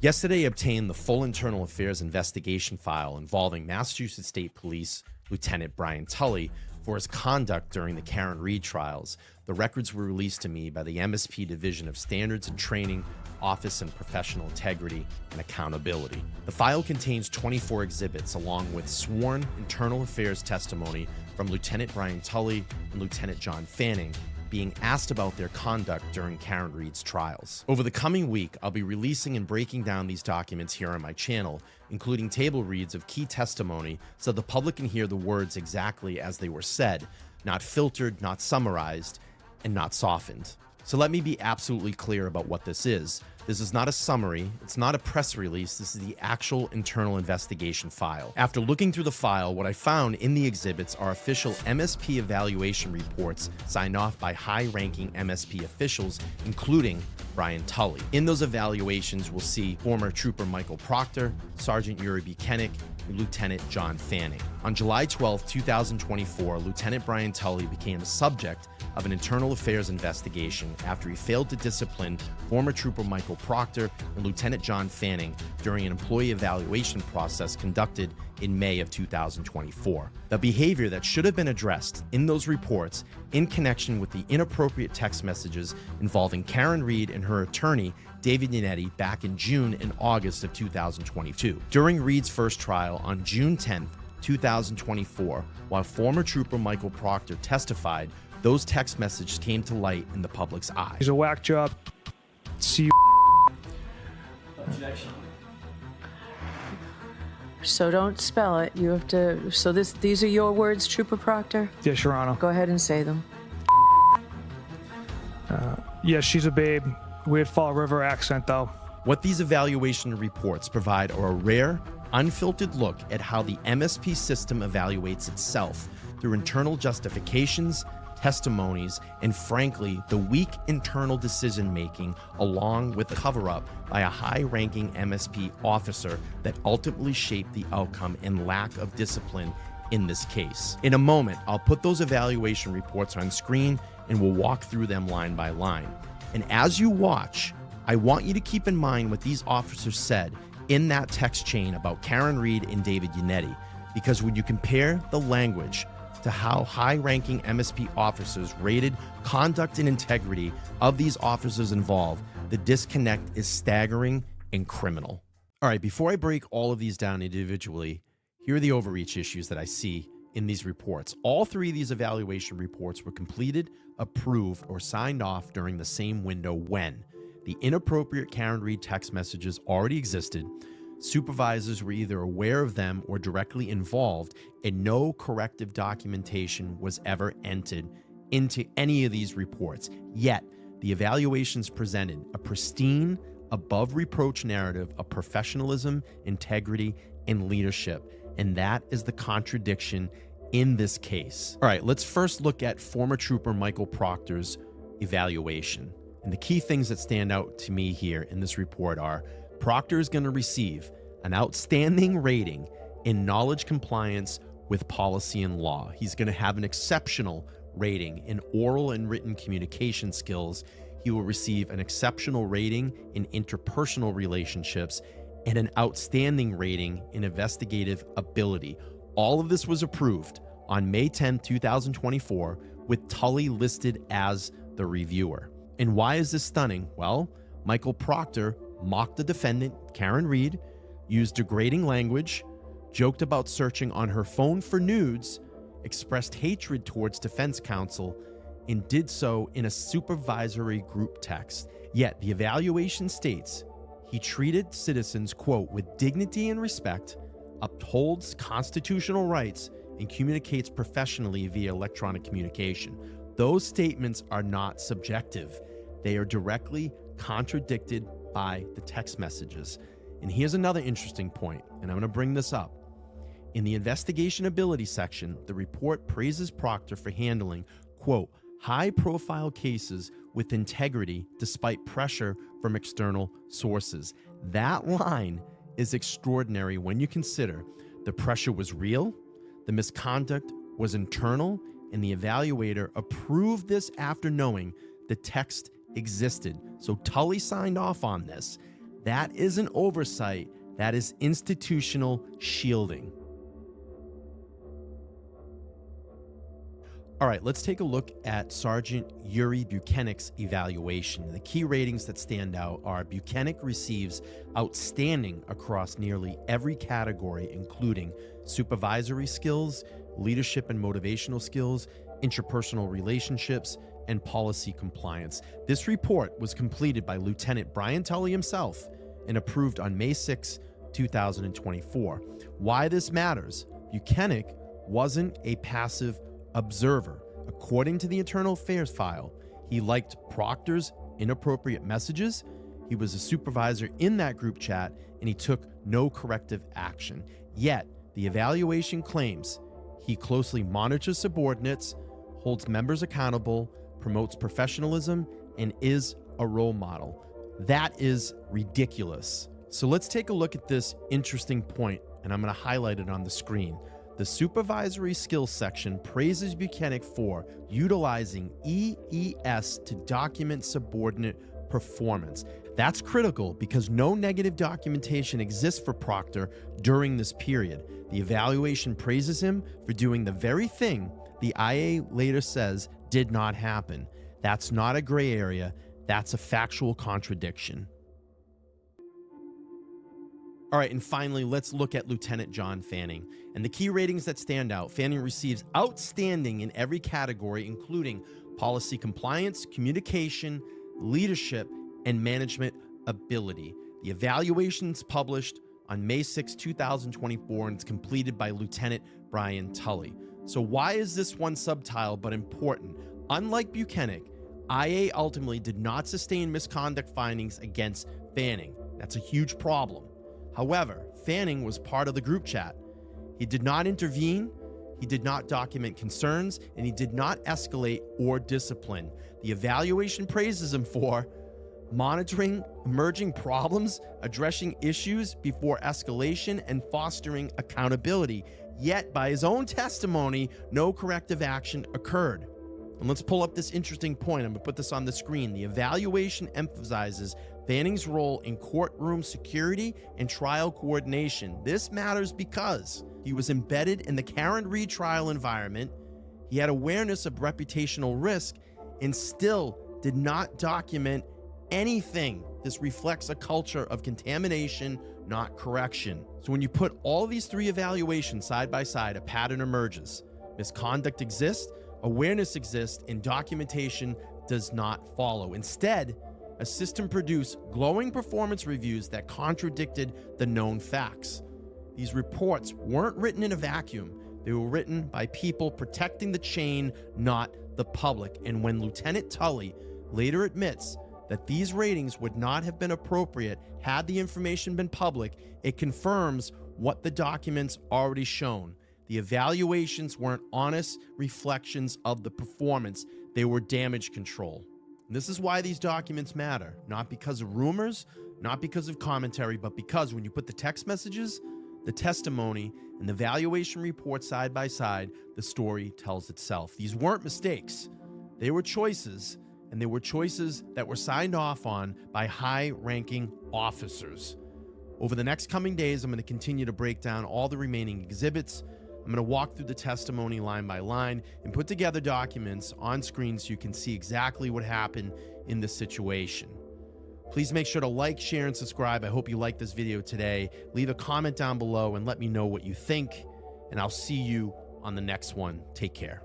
Yesterday, I obtained the full internal affairs investigation file involving Massachusetts State Police Lieutenant Brian Tully for his conduct during the Karen Reed trials. The records were released to me by the MSP Division of Standards and Training, Office and Professional Integrity and Accountability. The file contains 24 exhibits along with sworn internal affairs testimony from Lieutenant Brian Tully and Lieutenant John Fanning, being asked about their conduct during Karen Reed's trials. Over the coming week, I'll be releasing and breaking down these documents here on my channel, including table reads of key testimony so the public can hear the words exactly as they were said, not filtered, not summarized, and not softened. So let me be absolutely clear about what this is. This is not a summary, it's not a press release, this is the actual internal investigation file. After looking through the file, what I found in the exhibits are official MSP evaluation reports signed off by high-ranking MSP officials, including Brian Tully. In those evaluations, we'll see former Trooper Michael Proctor, Sergeant Yuri Bukhenik, and Lieutenant John Fanning. On July 12, 2024, Lieutenant Brian Tully became a subject of an internal affairs investigation after he failed to discipline former Trooper Michael Proctor and Lieutenant John Fanning during an employee evaluation process conducted in May of 2024. The behavior that should have been addressed in those reports in connection with the inappropriate text messages involving Karen Reed and her attorney, David Yannetti, back in June and August of 2022. During Reed's first trial on June 10, 2024, while former Trooper Michael Proctor testified, those text messages came to light in the public's eye. He's a whack job. See you. Objection. So don't spell it. You have to. So these are your words, Trooper Proctor? Yes, Your Honor. Go ahead and say them. Yes, she's a babe. Weird Fall River accent, though. What these evaluation reports provide are a rare, unfiltered look at how the MSP system evaluates itself through internal justifications, testimonies, and frankly, the weak internal decision-making along with the cover-up by a high-ranking MSP officer that ultimately shaped the outcome and lack of discipline in this case. In a moment, I'll put those evaluation reports on screen and we'll walk through them line by line. And as you watch, I want you to keep in mind what these officers said in that text chain about Karen Reed and David Yannetti, because when you compare the language to how high-ranking MSP officers rated conduct and integrity of these officers involved, the disconnect is staggering and criminal. All right, before I break all of these down individually, here are the overreach issues that I see in these reports. All three of these evaluation reports were completed, approved, or signed off during the same window when the inappropriate Karen Reed text messages already existed, supervisors were either aware of them or directly involved, and no corrective documentation was ever entered into any of these reports. Yet, the evaluations presented a pristine, above-reproach narrative of professionalism, integrity, and leadership, and that is the contradiction in this case. All right, let's first look at former Trooper Michael Proctor's evaluation. And the key things that stand out to me here in this report are Proctor is going to receive an outstanding rating in knowledge compliance with policy and law. He's going to have an exceptional rating in oral and written communication skills. He will receive an exceptional rating in interpersonal relationships and an outstanding rating in investigative ability. All of this was approved on May 10, 2024, with Tully listed as the reviewer. And why is this stunning? Well, Michael Proctor mocked the defendant, Karen Reed, used degrading language, joked about searching on her phone for nudes, expressed hatred towards defense counsel, and did so in a supervisory group text. Yet the evaluation states he treated citizens, quote, with dignity and respect, upholds constitutional rights, and communicates professionally via electronic communication. Those statements are not subjective. They are directly contradicted by the text messages. And here's another interesting point, and I'm going to bring this up. In the investigation ability section, the report praises Proctor for handling, quote, high-profile cases with integrity despite pressure from external sources. That line is extraordinary when you consider the pressure was real, the misconduct was internal, and the evaluator approved this after knowing the text existed. So Tully signed off on this. That isn't oversight, that is institutional shielding. All right, let's take a look at Sergeant Yuri Bukhenik's evaluation. The key ratings that stand out are Bukhenik receives outstanding across nearly every category, including supervisory skills, leadership and motivational skills, interpersonal relationships, and policy compliance. This report was completed by Lieutenant Brian Tully himself and approved on May 6, 2024. Why this matters: Bukhenik wasn't a passive observer. According to the internal affairs file, he liked Proctor's inappropriate messages, he was a supervisor in that group chat, and he took no corrective action. Yet, the evaluation claims he closely monitors subordinates, holds members accountable, promotes professionalism, and is a role model. That is ridiculous. So let's take a look at this interesting point, and I'm going to highlight it on the screen. The supervisory skills section praises Bukhenik for utilizing EES to document subordinate performance. That's critical because no negative documentation exists for Proctor during this period. The evaluation praises him for doing the very thing the IA later says did not happen. That's not a gray area, that's a factual contradiction. All right, and finally, let's look at Lieutenant John Fanning. And the key ratings that stand out: Fanning receives outstanding in every category, including policy compliance, communication, leadership, and management ability. The evaluation's published on May 6, 2024, and it's completed by Lieutenant Brian Tully. So why is this one subtitle but important? Unlike Bukhenik, IA ultimately did not sustain misconduct findings against Fanning. That's a huge problem. However, Fanning was part of the group chat. He did not intervene, he did not document concerns, and he did not escalate or discipline. The evaluation praises him for monitoring emerging problems, addressing issues before escalation, and fostering accountability. Yet, by his own testimony, no corrective action occurred. And let's pull up this interesting point. I'm going to put this on the screen. The evaluation emphasizes Fanning's role in courtroom security and trial coordination. This matters because he was embedded in the Karen Reed trial environment, he had awareness of reputational risk, and still did not document anything. This reflects a culture of contamination, not correction. So when you put all these three evaluations side by side, a pattern emerges. Misconduct exists, awareness exists, and documentation does not follow. Instead, a system produced glowing performance reviews that contradicted the known facts. These reports weren't written in a vacuum. They were written by people protecting the chain, not the public. And when Lieutenant Tully later admits that these ratings would not have been appropriate had the information been public, it confirms what the documents already shown. The evaluations weren't honest reflections of the performance. They were damage control. And this is why these documents matter, not because of rumors, not because of commentary, but because when you put the text messages, the testimony, and the evaluation report side by side, the story tells itself. These weren't mistakes. They were choices, and they were choices that were signed off on by high-ranking officers. Over the next coming days, I'm going to continue to break down all the remaining exhibits. I'm going to walk through the testimony line by line and put together documents on screen so you can see exactly what happened in this situation. Please make sure to like, share, and subscribe. I hope you liked this video today. Leave a comment down below and let me know what you think, and I'll see you on the next one. Take care.